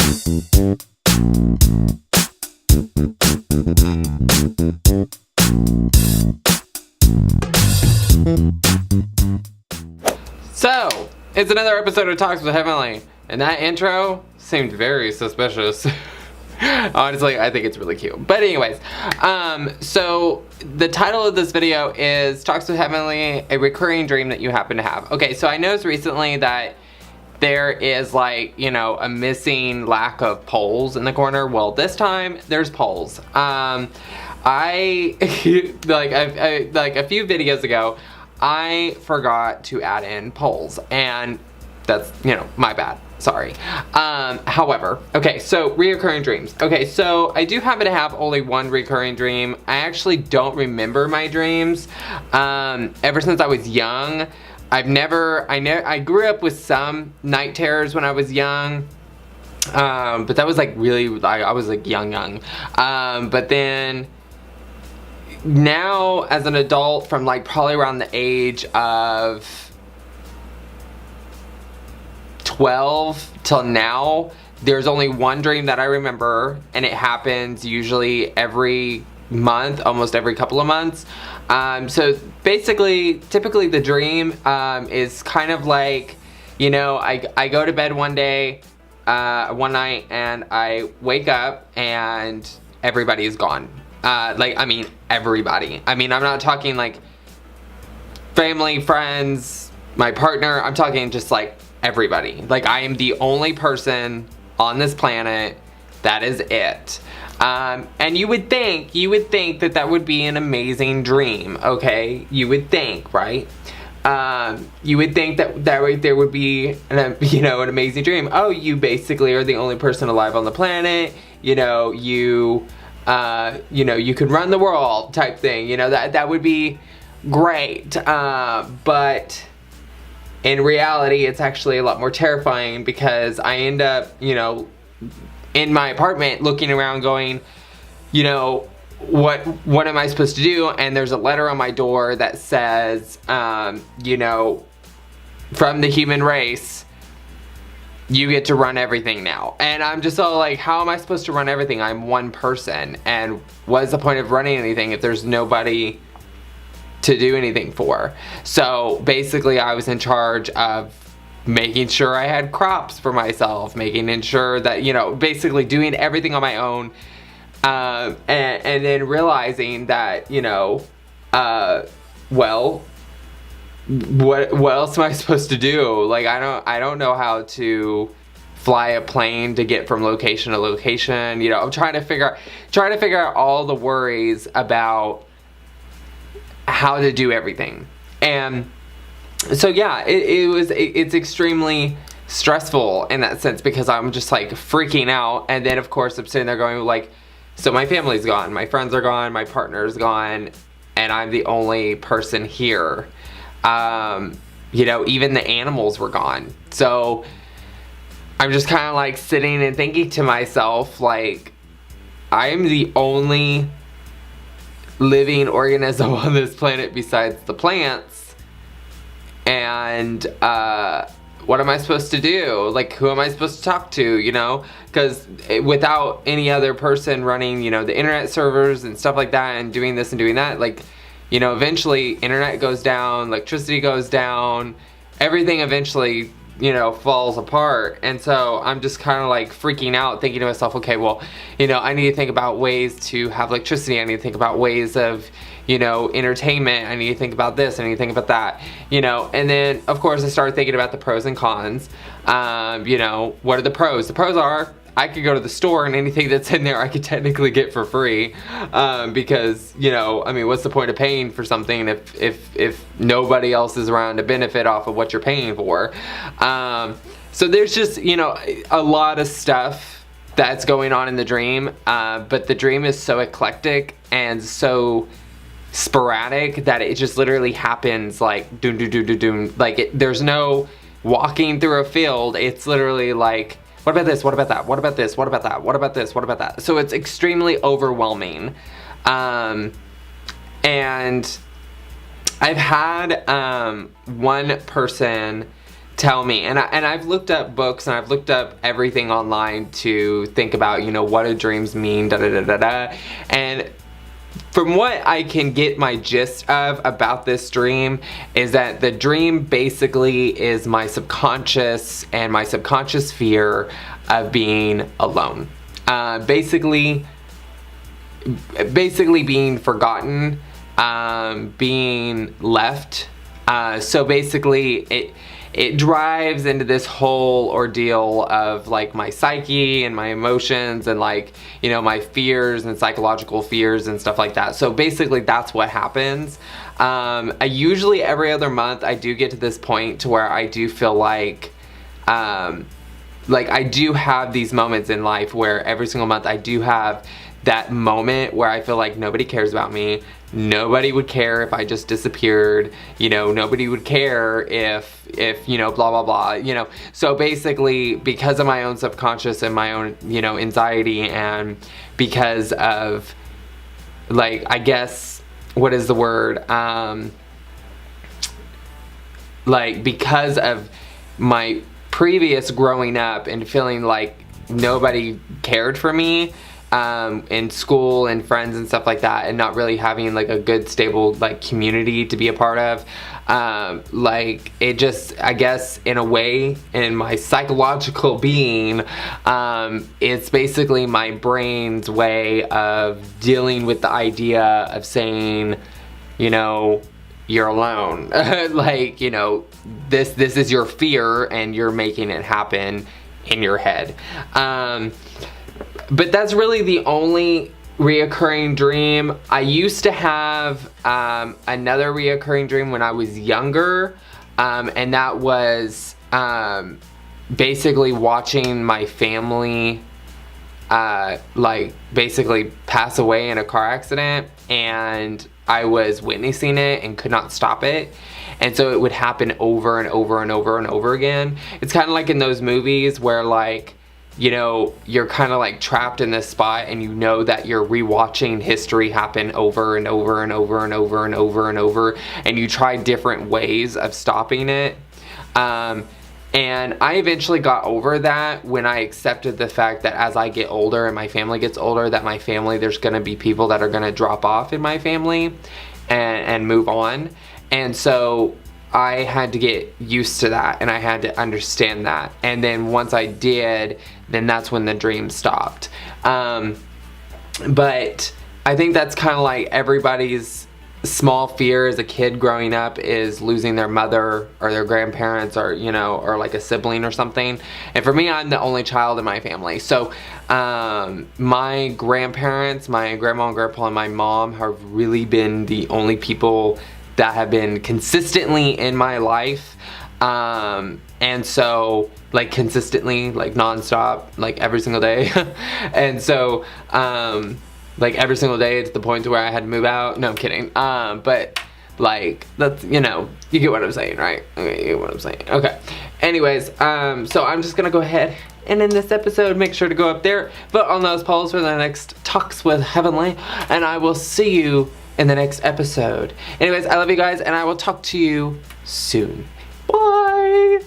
So, it's another episode of Talks with Heavenly, and that intro seemed very suspicious. Honestly, I think it's really cute. But anyways, so the title of this video is Talks with Heavenly, a recurring dream that you happen to have. Okay, so I noticed recently that there is a missing lack of poles in the corner. Well, this time there's poles. I like a few videos ago, I forgot to add in polls, and that's, my bad. Sorry. However, okay, so reoccurring dreams. Okay, so I do happen to have only one recurring dream. I actually don't remember my dreams. Ever since I was young, I grew up with some night terrors when I was young. But that was I was young. But then now as an adult, from probably around the age of 12 till now, there's only one dream that I remember, and it happens usually every month, almost every couple of months. So basically, typically the dream is kind of I go to bed one night, and I wake up and everybody is gone. Everybody. I'm not talking family, friends, my partner. I'm talking just everybody. I am the only person on this planet. That is it. And you would think that would be an amazing dream, okay? You would think, right? You would think that there would be an amazing dream. Oh, you basically are the only person alive on the planet. You could run the world type thing. That would be great. But in reality, it's actually a lot more terrifying, because I end up, in my apartment looking around going, what am I supposed to do? And there's a letter on my door that says, from the human race, you get to run everything now. And I'm just all how am I supposed to run everything? I'm one person. And what is the point of running anything if there's nobody to do anything for? So basically, I was in charge of making sure I had crops for myself, making sure that, basically doing everything on my own. And then realizing that, well, what else am I supposed to do? I don't know how to fly a plane to get from location to location. I'm trying to figure out all the worries about how to do everything. And so yeah, it's extremely stressful in that sense, because I'm just freaking out. And then of course I'm sitting there going so my family's gone, my friends are gone, my partner's gone, and I'm the only person here. Even the animals were gone. So I'm just kind of sitting and thinking to myself, I am the only living organism on this planet besides the plants. And what am I supposed to do? Who am I supposed to talk to, because without any other person running, the internet servers and stuff like that, and doing this and doing that, eventually internet goes down, electricity goes down, everything eventually, falls apart. And so I'm just kind of freaking out, thinking to myself, okay, well, I need to think about ways to have electricity. I need to think about ways of, entertainment. I need to think about this. I need to think about that, and then of course I started thinking about the pros and cons. What are the pros? The pros are, I could go to the store and anything that's in there I could technically get for free, because what's the point of paying for something if nobody else is around to benefit off of what you're paying for? So there's just a lot of stuff that's going on in the dream, but the dream is so eclectic and so sporadic that it just literally happens doom doom doom doom doom. There's no walking through a field. It's literally what about this? What about that? What about this? What about that? What about this? What about that? So it's extremely overwhelming. And I've had one person tell me, and I've looked up books and I've looked up everything online to think about, you know, what do dreams mean, da da da da da, and from what I can get my gist of about this dream is that the dream basically is my subconscious and my subconscious fear of being alone. Basically being forgotten, being left. So basically it drives into this whole ordeal of like my psyche and my emotions and like, you know, my fears and psychological fears and stuff like that. So basically that's what happens. I usually every other month I do get to this point to where I do feel like I do have these moments in life where every single month I do have that moment where I feel like nobody cares about me. Nobody would care if I just disappeared, you know, nobody would care if, you know, blah, blah, blah, you know. So basically, because of my own subconscious and my own, you know, anxiety, and because of, like, I guess, what is the word, like, because of my previous growing up and feeling like nobody cared for me, in school and friends and stuff like that, and not really having like a good stable like community to be a part of, like it just, I guess in a way, in my psychological being, it's basically my brain's way of dealing with the idea of saying, you know, you're alone. Like, you know, this is your fear and you're making it happen in your head. But that's really the only reoccurring dream. I used to have another reoccurring dream when I was younger, and that was basically watching my family like basically pass away in a car accident, and I was witnessing it and could not stop it. And so it would happen over and over and over and over again. It's kind of like in those movies where, like, you know, you're kind of like trapped in this spot and you know that you're rewatching history happen over and over and over and over and over and over, and you try different ways of stopping it. And I eventually got over that when I accepted the fact that as I get older and my family gets older, that my family, there's going to be people that are going to drop off in my family and move on. And so I had to get used to that, and I had to understand that. And then once I did, then that's when the dream stopped. But I think that's kind of like everybody's small fear as a kid growing up, is losing their mother or their grandparents, or, you know, or like a sibling or something. And for me, I'm the only child in my family. So my grandparents, my grandma and grandpa and my mom have really been the only people that have been consistently in my life. And so, like, consistently, like nonstop, like every single day. And so, like every single day, to the point to where I had to move out. No, I'm kidding. But like, that's, you know, you get what I'm saying, right? Okay, you get what I'm saying. Okay. Anyways, so I'm just gonna go ahead and in this episode, make sure to go up there, vote on those polls for the next Talks with Heavenly, and I will see you in the next episode. Anyways, I love you guys, and I will talk to you soon. Bye!